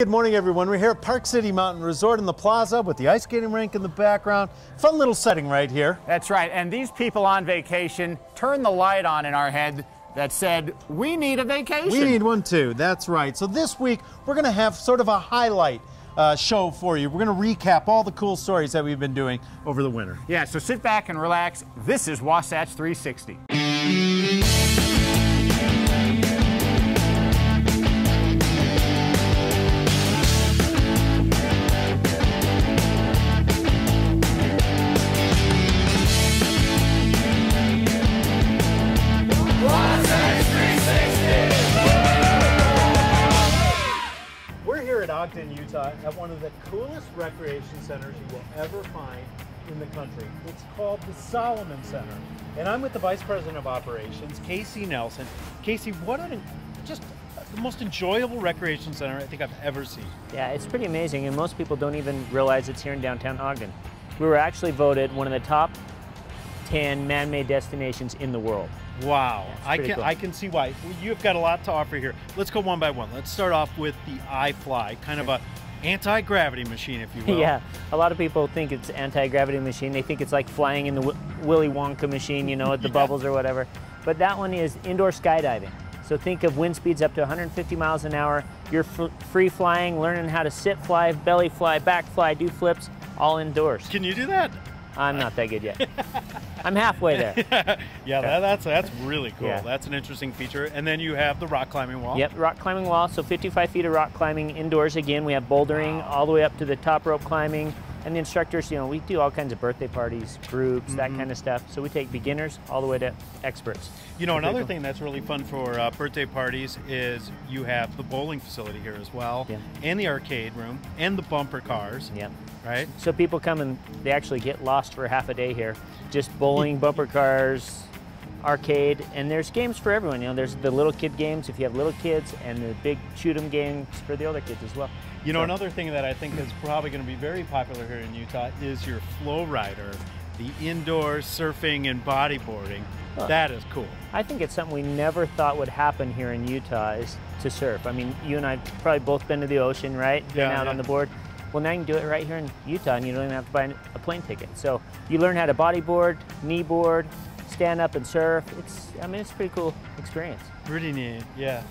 Good morning, everyone. We're here at Park City Mountain Resort in the plaza with the ice skating rink in the background. Fun little setting right here. That's right. And these people on vacation turned the light on in our head that said, we need a vacation. We need one too. That's right. So this week, we're going to have sort of a highlight show for you. We're going to recap all the cool stories that we've been doing over the winter. Yeah, so sit back and relax. This is Wasatch 360. Ogden, Utah, at one of the coolest recreation centers you will ever find in the country. It's called the Solomon Center. And I'm with the Vice President of Operations, Casey Nelson. Casey, what just the most enjoyable recreation center I think I've ever seen. Yeah, it's pretty amazing, and most people don't even realize it's here in downtown Ogden. We were actually voted one of the top 10 man-made destinations in the world. Wow, yeah, I can see why. You've got a lot to offer here. Let's go one by one. Let's start off with the iFly, kind of a anti-gravity machine, if you will. Yeah, a lot of people think it's anti-gravity machine. They think it's like flying in the Willy Wonka machine, you know, at the bubbles or whatever. But that one is indoor skydiving. So think of wind speeds up to 150 miles an hour. You're free flying, learning how to sit fly, belly fly, back fly, do flips, all indoors. Can you do that? I'm not that good yet. I'm halfway there. Yeah, that's really cool. Yeah. That's an interesting feature. And then you have the rock climbing wall. Yep, rock climbing wall. So 55 feet of rock climbing indoors again. We have bouldering all the way up to the top rope climbing. And the instructors, you know, we do all kinds of birthday parties, groups, that kind of stuff. So we take beginners all the way to experts. You know, another thing that's really fun for birthday parties is you have the bowling facility here as well, and the arcade room, and the bumper cars. Yep. Right? So people come and they actually get lost for half a day here. Just bowling, bumper cars, arcade, and there's games for everyone. You know, there's the little kid games if you have little kids, and the big shoot 'em games for the older kids as well. You know, another thing that I think is probably going to be very popular here in Utah is your flow rider, the indoor surfing and bodyboarding. That is cool. I think it's something we never thought would happen here in Utah is to surf. I mean, you and I have probably both been to the ocean, right? Been out on the board. Well, now you can do it right here in Utah, and you don't even have to buy a plane ticket. So you learn how to bodyboard, knee board, stand up and surf. It's a pretty cool experience. Pretty neat, yeah.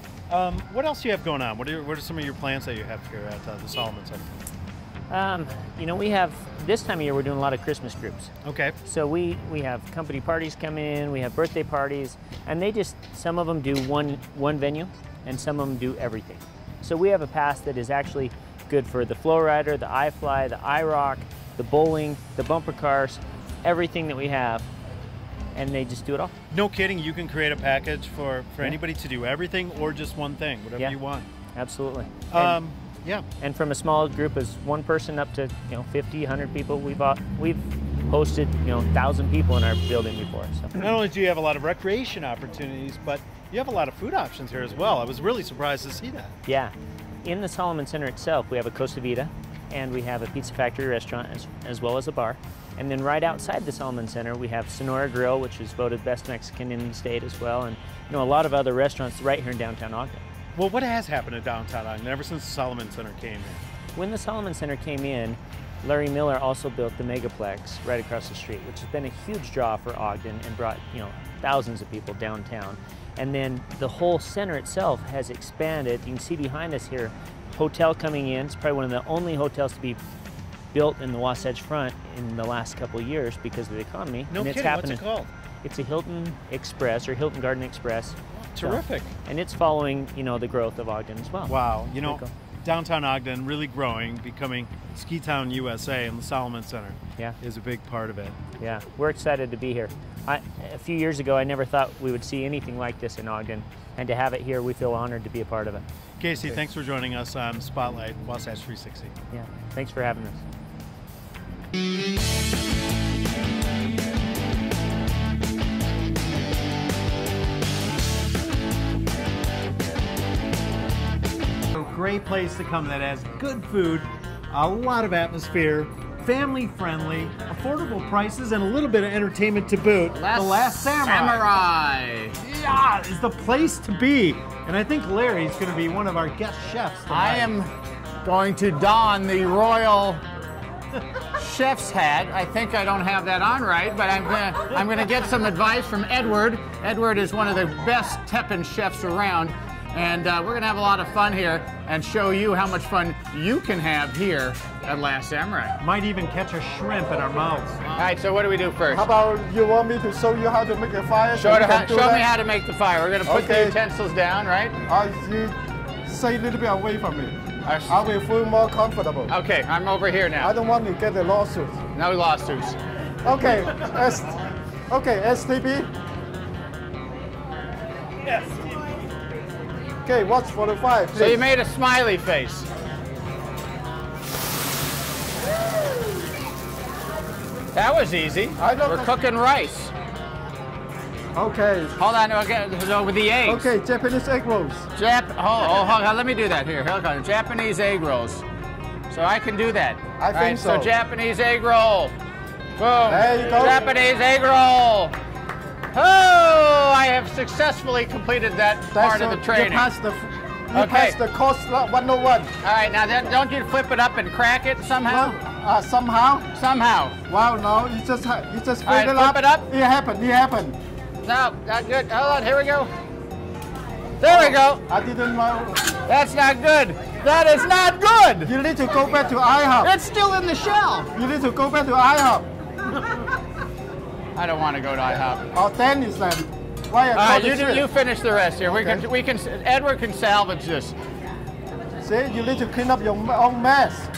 What else do you have going on? What are some of your plans that you have here at the Solomon Center? You know, we have, this time of year, we're doing a lot of Christmas groups. Okay. So we have company parties come in, we have birthday parties, and some of them do one venue, and some of them do everything. So we have a pass that is actually good for the flow rider, the iFly, the iRock, the bowling, the bumper cars, everything that we have, and they just do it all. No kidding, you can create a package for anybody to do everything or just one thing, whatever you want. Absolutely. Yeah. And from a small group as one person up to 50, 100 people, we've hosted 1,000 people in our building before. So. Not only do you have a lot of recreation opportunities, but you have a lot of food options here as well. I was really surprised to see that. Yeah. In the Solomon Center itself, we have a Costa Vida, and we have a Pizza Factory restaurant as well as a bar. And then right outside the Solomon Center, we have Sonora Grill, which is voted best Mexican in the state as well, and a lot of other restaurants right here in downtown Ogden. Well, what has happened in downtown Ogden ever since the Solomon Center came in? When the Solomon Center came in, Larry Miller also built the Megaplex right across the street, which has been a huge draw for Ogden and brought thousands of people downtown. And then the whole center itself has expanded. You can see behind us here, hotel coming in. It's probably one of the only hotels to be built in the Wasatch Front in the last couple of years because of the economy. No kidding, what's it called? It's a Hilton Express or Hilton Garden Express. Terrific. And it's following, the growth of Ogden as well. Wow, downtown Ogden really growing, becoming Ski Town USA, and the Solomon Center is a big part of it. Yeah, we're excited to be here. A few years ago, I never thought we would see anything like this in Ogden, and to have it here, we feel honored to be a part of it. Casey, thanks for joining us on Spotlight Wasatch 360. Yeah, thanks for having us. A great place to come that has good food, a lot of atmosphere, family-friendly, affordable prices, and a little bit of entertainment to boot. The Last Samurai. Yeah, is the place to be. And I think Larry's going to be one of our guest chefs tonight. I am going to don the royal chef's hat. I think I don't have that on right, but I'm gonna get some advice from Edward. Edward is one of the best teppan chefs around, and we're gonna have a lot of fun here and show you how much fun you can have here at Last Samurai. Might even catch a shrimp in our mouths. All right, so what do we do first? How about you want me to show you how to make a fire? Show me how to make the fire. We're gonna put the utensils down, right? You stay a little bit away from me. I will feel more comfortable. Okay, I'm over here now. I don't want to get a lawsuit. No lawsuits. Okay, STB. Yes. Okay, watch for the fire, please. So you made a smiley face. That was easy. We're cooking rice. Okay. Hold on, with the eggs. Okay, Japanese egg rolls. Hold on, let me do that here. Hold on, Japanese egg rolls. So I can do that. I think so. So Japanese egg roll. Boom. There you go. Japanese egg roll. Oh, I have successfully completed that part of the training. You passed the course 101. All right, now then, don't you flip it up and crack it somehow? Somehow. Somehow. Wow, no, you just flip right, it up. Flip it up. It happened. No, not good. Hold on, here we go. There we go. I didn't know. That's not good. That is not good. You need to go back to IHOP. It's still in the shell. You need to go back to IHOP. I don't want to go to IHOP. Oh, Dennis then. Why? All right, you finish the rest here. Okay. Edward can salvage this. See, you need to clean up your own mess.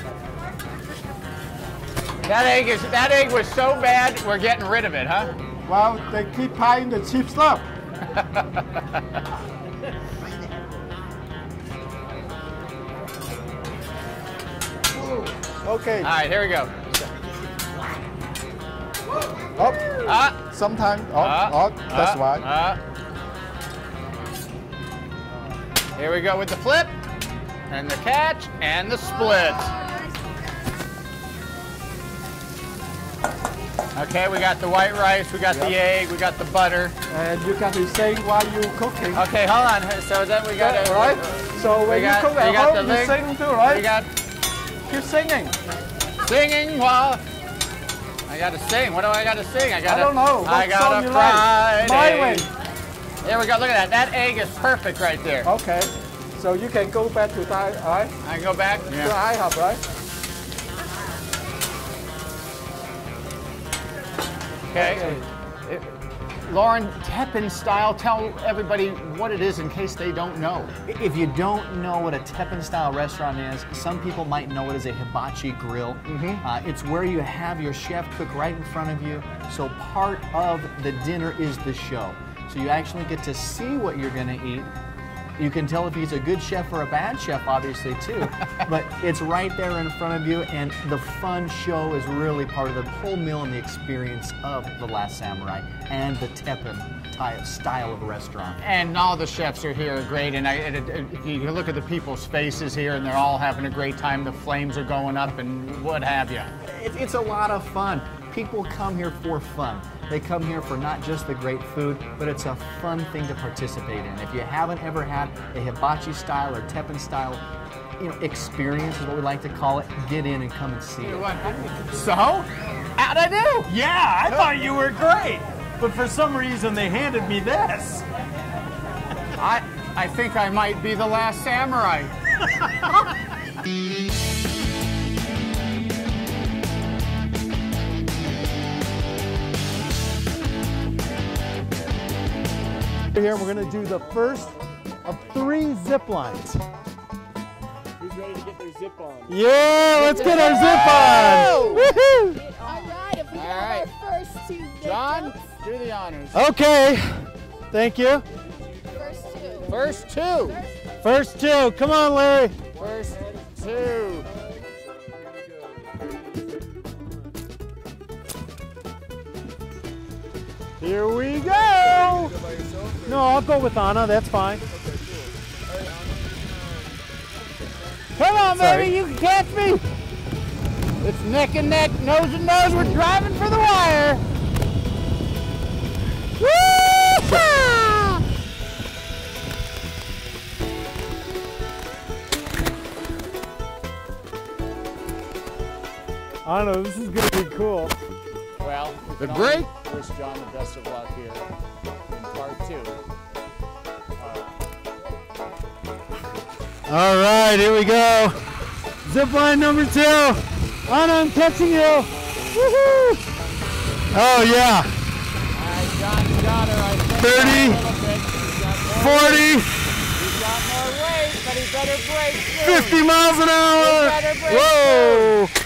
That egg was so bad, we're getting rid of it, huh? Well, they keep buying the cheap stuff. Okay. All right, here we go. Sometimes. That's why. Here we go with the flip, and the catch, and the split. Okay, we got the white rice, we got the egg, we got the butter. And you got to sing while you're cooking. Okay, hold on. So then we got to... Right? So when you cook at home, you sing too, right? Keep singing. Singing while... I got to sing. What do I got to sing? I don't know. I got a fried My egg. way. There we go. Look at that. That egg is perfect right there. Okay. So you can go back to IHOP, right? I can go back? To IHOP, right? Okay. Lauren, teppan style, tell everybody what it is in case they don't know. If you don't know what a teppan style restaurant is, some people might know it as a hibachi grill. It's where you have your chef cook right in front of you. So part of the dinner is the show. So you actually get to see what you're going to eat. You can tell if he's a good chef or a bad chef, obviously, too. But it's right there in front of you, and the fun show is really part of the whole meal and the experience of The Last Samurai and the teppan style of restaurant. And all the chefs are here, great. And you look at the people's faces here, and they're all having a great time. The flames are going up and what have you. It's a lot of fun. People come here for fun. They come here for not just the great food, but it's a fun thing to participate in. If you haven't ever had a hibachi style or teppan style, experience is what we like to call it, get in and come and see it. So, how'd I do? Yeah, I thought you were great, but for some reason they handed me this. I think I might be the last samurai. Here we're going to do the first of 3 zip lines. Who's ready to get their zip on? Yeah, let's get our zip on. Woohoo! All right, if we have our first 2 John, do the honors. Okay, thank you. First 2. First 2, come on, Larry. First 2. Here we go. No, I'll go with Anna, that's fine. Come on, baby, you can catch me. It's neck and neck, nose and nose. We're driving for the wire. Woo-hoo! I don't know, this is gonna be cool. Well, The break. Wish John the best of luck here in part 2. All right, here we go. Zip line number 2. Anna, I'm catching you. Woohoo! Oh yeah. All right, John's got her, I think. 30, 40, He's got more weight, but he better break soon. 50 miles an hour. He better break Whoa. soon.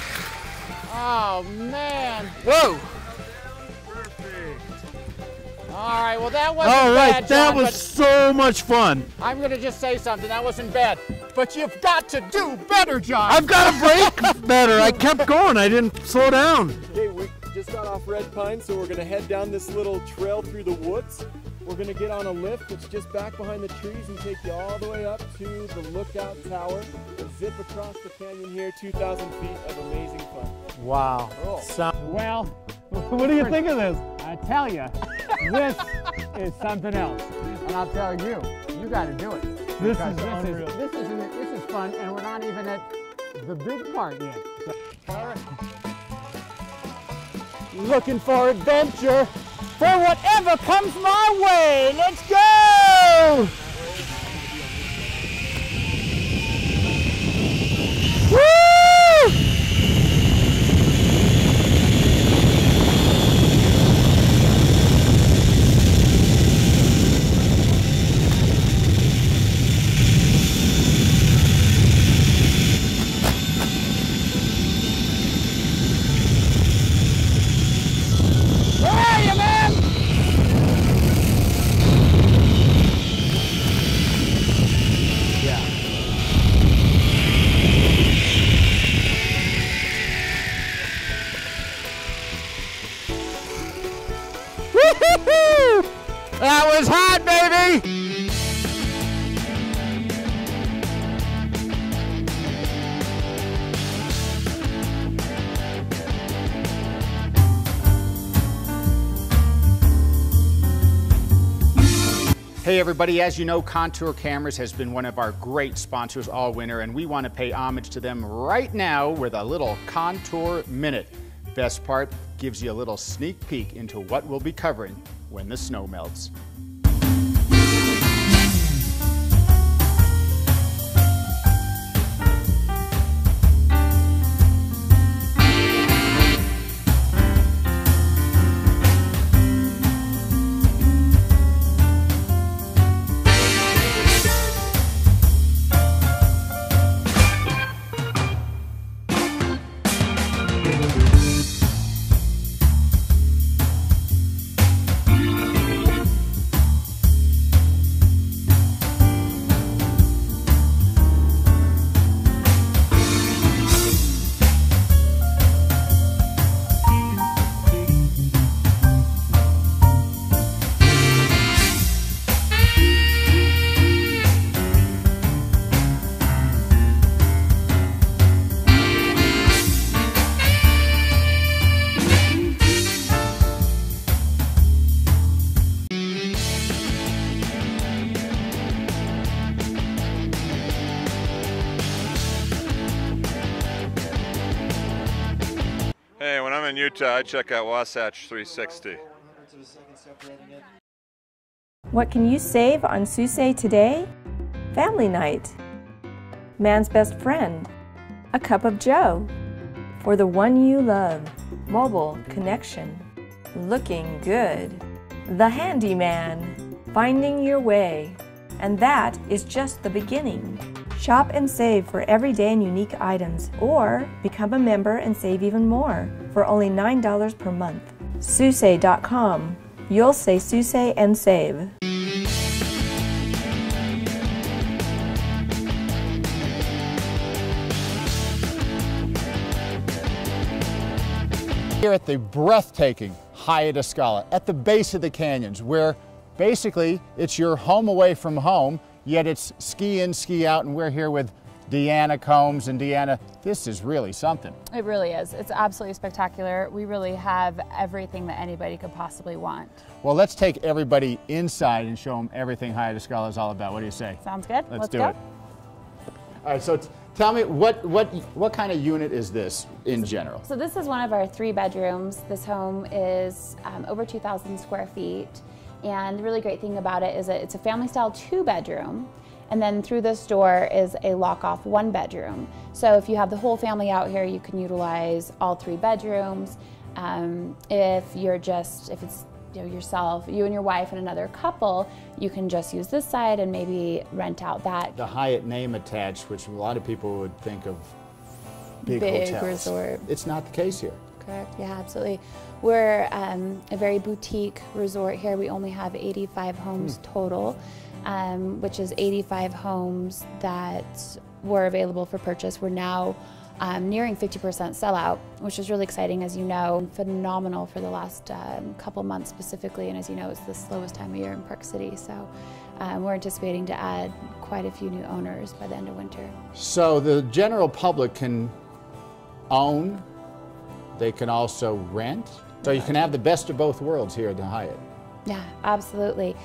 Oh, man. Whoa. All right, well, that wasn't All right, bad, that John, was but so much fun. I'm going to just say something. That wasn't bad. But you've got to do better, John. I've got to brake better. I kept going. I didn't slow down. Okay, we just got off Red Pine, so we're gonna head down this little trail through the woods. We're gonna get on a lift that's just back behind the trees and take you all the way up to the lookout tower and zip across the canyon here, 2,000 feet of amazing fun. Wow. Oh. Well, what do you think of this? I tell you, this is something else. And I'll tell you, you got to do it. This Because is unreal. This is fun, and we're not even at the big part yet. So, all right. Looking for adventure for whatever comes my way. Let's go! Woo! Where are you, man? Woo-hoo-hoo! That was hot, baby! Hey everybody, as you know, Contour Cameras has been one of our great sponsors all winter, and we want to pay homage to them right now with a little Contour Minute. Best part, gives you a little sneak peek into what we'll be covering when the snow melts. Hey, when I'm in Utah, I check out Wasatch 360. What can you save on Susay today? Family night. Man's best friend. A cup of joe. For the one you love. Mobile connection. Looking good. The handyman. Finding your way. And that is just the beginning. Shop and save for everyday and unique items, or become a member and save even more for only $9 per month. Susay.com. You'll say Susay and save. Here at the breathtaking Hyatt Escala, at the base of the canyons, where basically it's your home away from home, yet it's ski in, ski out, and we're here with Deanna Combs. And Deanna, this is really something. It really is. It's absolutely spectacular. We really have everything that anybody could possibly want. Well, let's take everybody inside and show them everything Hyatt Escala is all about. What do you say? Sounds good. Let's do it. All right, so Tell me, what kind of unit is this in general? So this is one of our 3 bedrooms. This home is over 2,000 square feet. And the really great thing about it is that it's a family style 2-bedroom. And then through this door is a lock-off 1-bedroom. So if you have the whole family out here, you can utilize all 3 bedrooms. If it's yourself, you and your wife and another couple, you can just use this side and maybe rent out that. The Hyatt name attached, which a lot of people would think of big hotels. Resort. It's not the case here. Correct, yeah, absolutely. We're a very boutique resort here. We only have 85 homes total, which is 85 homes that were available for purchase. We're now nearing 50% sellout, which is really exciting, as you know. Phenomenal for the last couple months specifically, and as you know, it's the slowest time of year in Park City, so we're anticipating to add quite a few new owners by the end of winter. So the general public can own, they can also rent, so you can have the best of both worlds here at the Hyatt. Yeah, absolutely.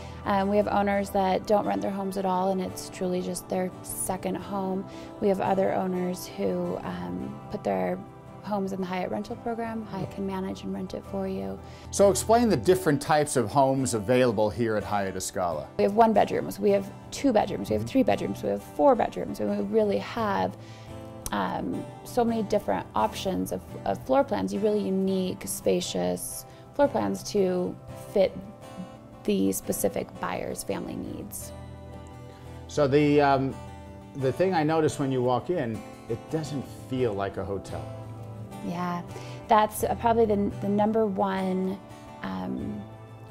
We have owners that don't rent their homes at all, and it's truly just their second home. We have other owners who put their homes in the Hyatt rental program. Hyatt can manage and rent it for you. So explain the different types of homes available here at Hyatt Escala. We have 1 bedrooms, we have 2 bedrooms, we have 3 bedrooms, we have 4 bedrooms, and we really have so many different options of floor plans, really unique, spacious floor plans to fit the specific buyer's family needs. So the thing I noticed when you walk in, it doesn't feel like a hotel. Yeah, that's probably the number one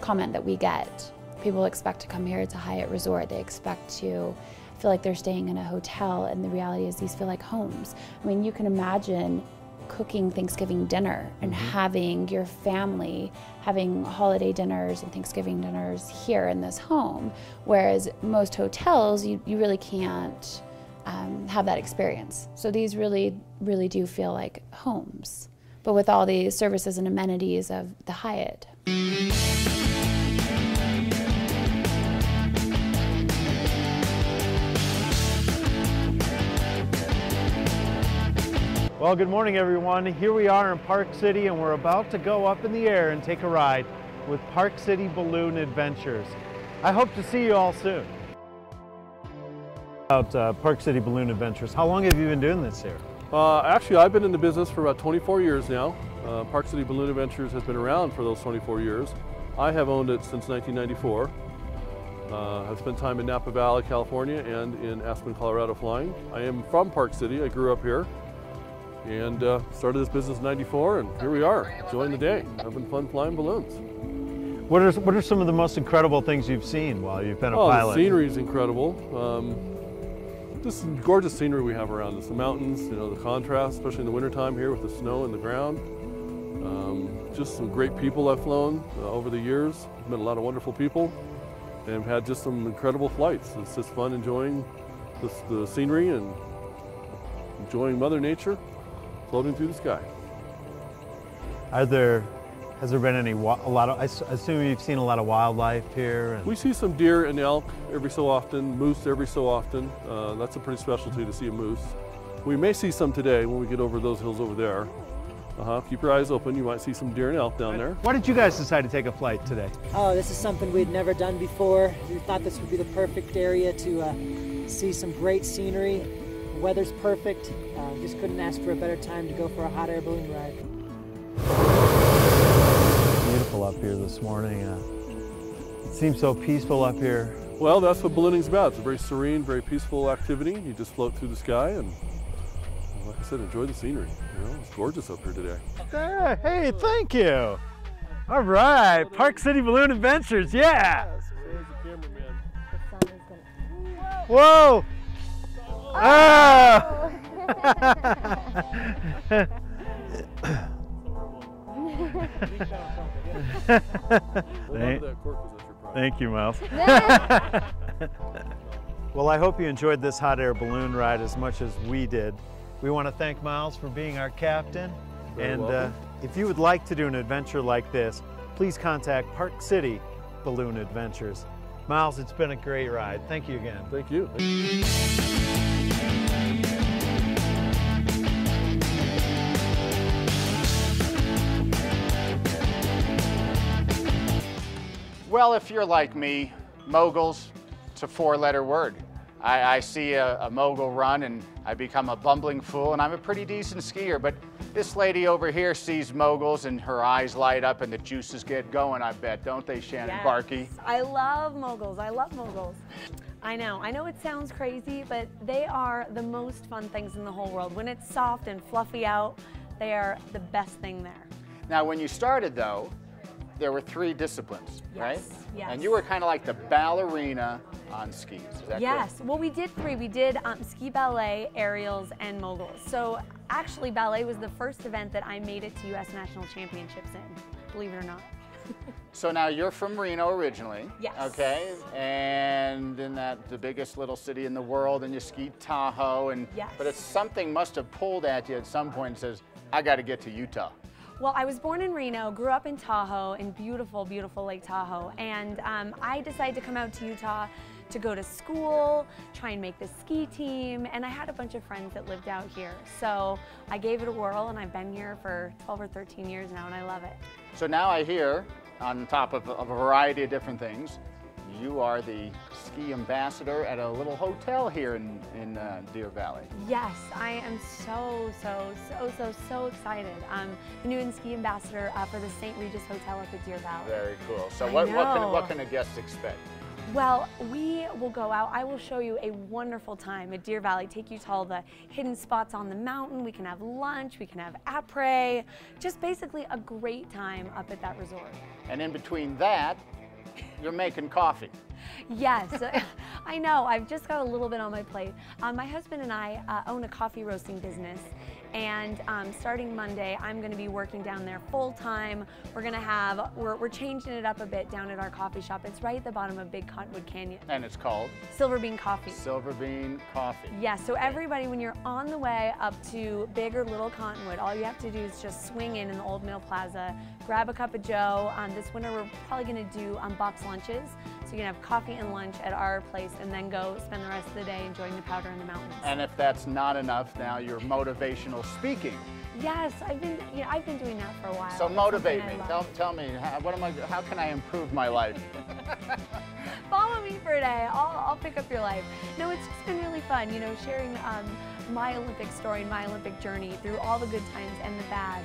comment that we get. People expect to come here. It's a Hyatt resort. They expect to feel like they're staying in a hotel, and the reality is these feel like homes. I mean, you can imagine cooking Thanksgiving dinner and having your family having holiday dinners and Thanksgiving dinners here in this home, whereas most hotels, you really can't have that experience. So these really do feel like homes, but with all the services and amenities of the Hyatt. Well, good morning, everyone. Here we are in Park City, and we're about to go up in the air and take a ride with Park City Balloon Adventures. I hope to see you all soon. About Park City Balloon Adventures, how long have you been doing this here? Actually, I've been in the business for about 24 years now. Park City Balloon Adventures has been around for those 24 years. I have owned it since 1994. I've spent time in Napa Valley, California, and in Aspen, Colorado flying. I am from Park City. I grew up here and started this business in '94, and here we are, enjoying the day, having fun flying balloons. What are some of the most incredible things you've seen while you've been a pilot? The scenery is incredible. Just gorgeous scenery we have around us. The mountains, you know, the contrast, especially in the wintertime here with the snow in the ground. Just some great people I've flown over the years. Met a lot of wonderful people and had just some incredible flights. It's just fun enjoying the scenery and enjoying Mother Nature floating through the sky. Has there been I assume you've seen a lot of wildlife here? We see some deer and elk every so often, moose every so often. That's a pretty specialty to see a moose. We may see some today when we get over those hills over there. Keep your eyes open, you might see some deer and elk down there. Why did you guys decide to take a flight today? Oh, this is something we'd never done before. We thought this would be the perfect area to see some great scenery. The weather's perfect. Just couldn't ask for a better time to go for a hot air balloon ride. Beautiful up here this morning. It seems so peaceful up here. Well, that's what ballooning's about. It's a very serene, very peaceful activity. You just float through the sky and, like I said, enjoy the scenery. You know, it's gorgeous up here today. Hey, thank you. All right, Park City Balloon Adventures, yeah. There's the cameraman. Whoa. Oh. Thank you, Miles. Well, I hope you enjoyed this hot air balloon ride as much as we did. We want to thank Miles for being our captain. And if you would like to do an adventure like this, please contact Park City Balloon Adventures. Miles, it's been a great ride. Thank you again. Thank you. Well, if you're like me, moguls, it's a four-letter word. I see a mogul run and I become a bumbling fool, and I'm a pretty decent skier, but this lady over here sees moguls and her eyes light up and the juices get going, I bet, don't they, Shannon Barkey? I love moguls. I love moguls. I know it sounds crazy, but they are the most fun things in the whole world. When it's soft and fluffy out, they are the best thing there. Now, when you started, though, there were 3 disciplines, right? Yes. And you were kind of like the ballerina on skis, is that Yes, well, we did 3. We did ski ballet, aerials, and moguls. So actually, ballet was the first event that I made it to U.S. National Championships in, believe it or not. So now you're from Reno originally. Yes. Okay, and in the biggest little city in the world, and you skied Tahoe, and yes. But it's something must have pulled at you at some point and says, I got to get to Utah. Well, I was born in Reno, grew up in Tahoe, in beautiful, beautiful Lake Tahoe, and I decided to come out to Utah to go to school, try and make the ski team, and I had a bunch of friends that lived out here. So I gave it a whirl, and I've been here for 12 or 13 years now, and I love it. So now I hear, on top of a variety of different things, you are the ski ambassador at a little hotel here in Deer Valley. Yes, I am so excited. I'm the new ski ambassador for the St. Regis Hotel at the Deer Valley. Very cool. So what can a guest expect? Well, we will go out. I will show you a wonderful time at Deer Valley, take you to all the hidden spots on the mountain. We can have lunch, we can have après, just basically a great time up at that resort. And in between that, you're making coffee. Yes, I know. I've just got a little bit on my plate. My husband and I own a coffee roasting business, and starting Monday, I'm going to be working down there full time. We're changing it up a bit down at our coffee shop. It's right at the bottom of Big Cottonwood Canyon. And it's called? Silver Bean Coffee. Silver Bean Coffee. Yes, so everybody, when you're on the way up to Big or Little Cottonwood, all you have to do is just swing in the Old Mill Plaza, grab a cup of joe. This winter, we're probably going to do box lunches. So you can have coffee and lunch at our place and then go spend the rest of the day enjoying the powder in the mountains. And if that's not enough, now you're motivational speaking. Yes, I've been doing that for a while. So motivate me. Tell me, how can I improve my life? Follow me for a day. I'll pick up your life. No, it's just been really fun, sharing my Olympic story and my Olympic journey through all the good times and the bad.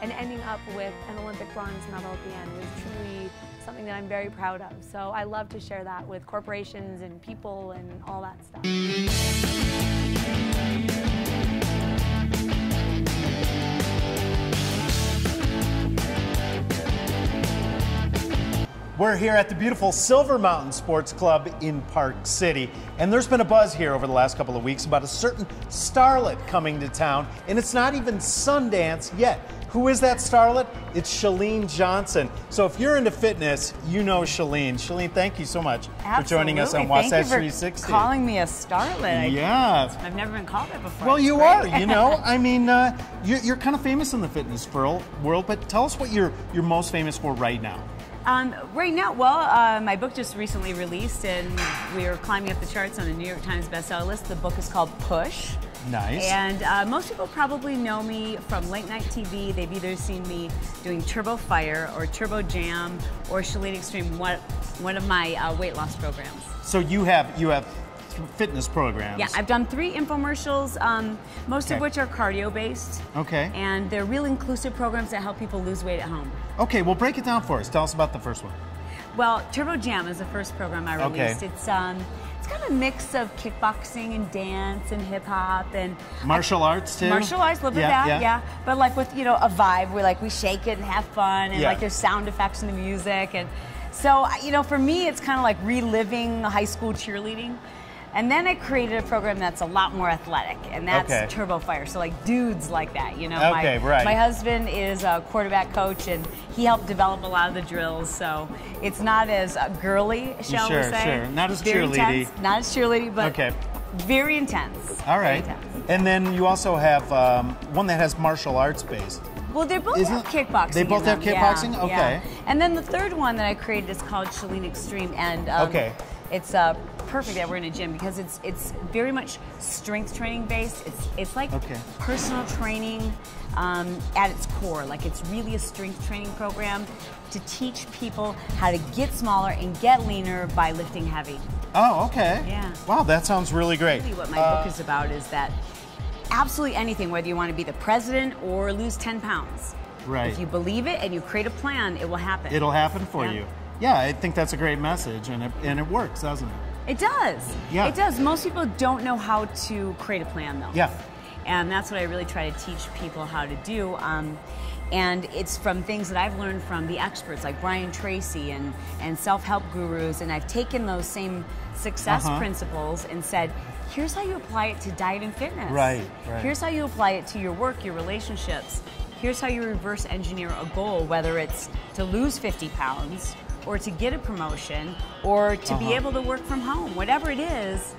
And ending up with an Olympic bronze medal at the end was truly something that I'm very proud of. So I love to share that with corporations and people and all that stuff. We're here at the beautiful Silver Mountain Sports Club in Park City, and there's been a buzz here over the last couple of weeks about a certain starlet coming to town, and it's not even Sundance yet. Who is that starlet? It's Chalene Johnson. So if you're into fitness, you know Chalene. Chalene, thank you so much for joining us on Wasatch 360. Thank you for calling me a starlet. Yeah. I've never been called it before. Well, you are, I mean, you're kind of famous in the fitness world, but tell us what you're most famous for right now. Right now, well, my book just recently released, and we are climbing up the charts on a New York Times bestseller list. The book is called Push. Nice. And most people probably know me from late night TV. They've either seen me doing Turbo Fire or Turbo Jam or Chalene Extreme, one of my weight loss programs. So you have fitness programs. Yeah, I've done 3 infomercials, most of which are cardio based. Okay. And they're real inclusive programs that help people lose weight at home. Okay, well, break it down for us. Tell us about the first one. Well, Turbo Jam is the first program I released. Okay. It's kind of a mix of kickboxing and dance and hip hop and martial arts too. Martial arts, live with that, yeah. But like with a vibe where we shake it and have fun, and like there's sound effects in the music, and so for me it's kind of like reliving high school cheerleading. And then I created a program that's a lot more athletic, and that's Turbo Fire. So like dudes like that, My husband is a quarterback coach, and he helped develop a lot of the drills. So it's not as girly, shall we say? Sure, not as cheerleady. Not as cheerleady, but very intense. All right. And then you also have one that has martial arts based. Well, they both have kickboxing. They both have kickboxing? Yeah, okay. Yeah. And then the third one that I created is called Chalene Extreme, and it's a perfect that we're in a gym because it's very much strength training based. It's like personal training at its core. Like it's really a strength training program to teach people how to get smaller and get leaner by lifting heavy. Oh, okay. Yeah. Wow, that sounds really great. Really what my book is about is that absolutely anything, whether you want to be the president or lose 10 pounds. Right. If you believe it and you create a plan, it will happen. It'll happen for you. Yeah, I think that's a great message, and it works, doesn't it? It does. Yeah. It does. Most people don't know how to create a plan, though. Yeah. And that's what I really try to teach people how to do. And it's from things that I've learned from the experts like Brian Tracy and self-help gurus, and I've taken those same success principles and said, here's how you apply it to diet and fitness. Right. Here's how you apply it to your work, your relationships. Here's how you reverse engineer a goal, whether it's to lose 50 pounds or to get a promotion or to be able to work from home. Whatever it is,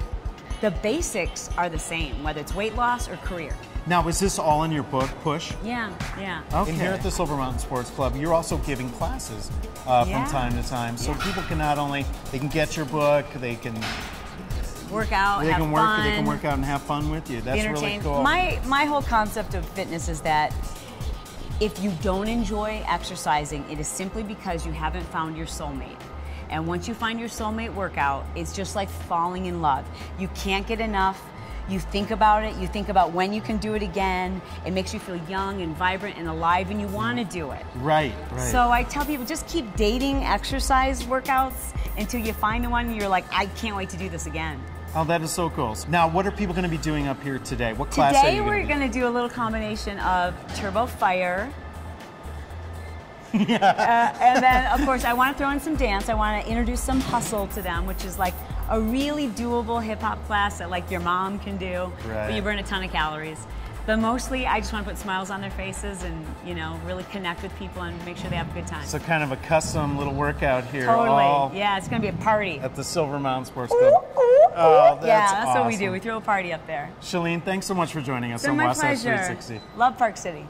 the basics are the same, whether it's weight loss or career. Now, is this all in your book, Push? Yeah, yeah. Okay. And here at the Silver Mountain Sports Club, you're also giving classes from time to time, so people can not only they can get your book, they can work out, they have can fun, they can work out and have fun with you. That's really cool. My whole concept of fitness is that if you don't enjoy exercising, it is simply because you haven't found your soulmate. And once you find your soulmate workout, it's just like falling in love. You can't get enough. You think about it. You think about when you can do it again. It makes you feel young and vibrant and alive, and you want to do it. Right. So I tell people, just keep dating exercise workouts until you find one and you're like, I can't wait to do this again. Oh, that is so cool. Now, what are people going to be doing up here today? What class are you Today we're going to do a little combination of Turbo Fire. And then, of course, I want to throw in some dance. I want to introduce some hustle to them, which is like a really doable hip-hop class that like your mom can do, but you burn a ton of calories. But mostly, I just want to put smiles on their faces and, you know, really connect with people and make sure they have a good time. So kind of a custom little workout here. Totally. Yeah, it's going to be a party. At the Silver Mountain Sports Club. Oh, that's awesome. awesome. What we do. We throw a party up there. Shalene, thanks so much for joining us It's been on my Wasatch pleasure. 360. Love Park City.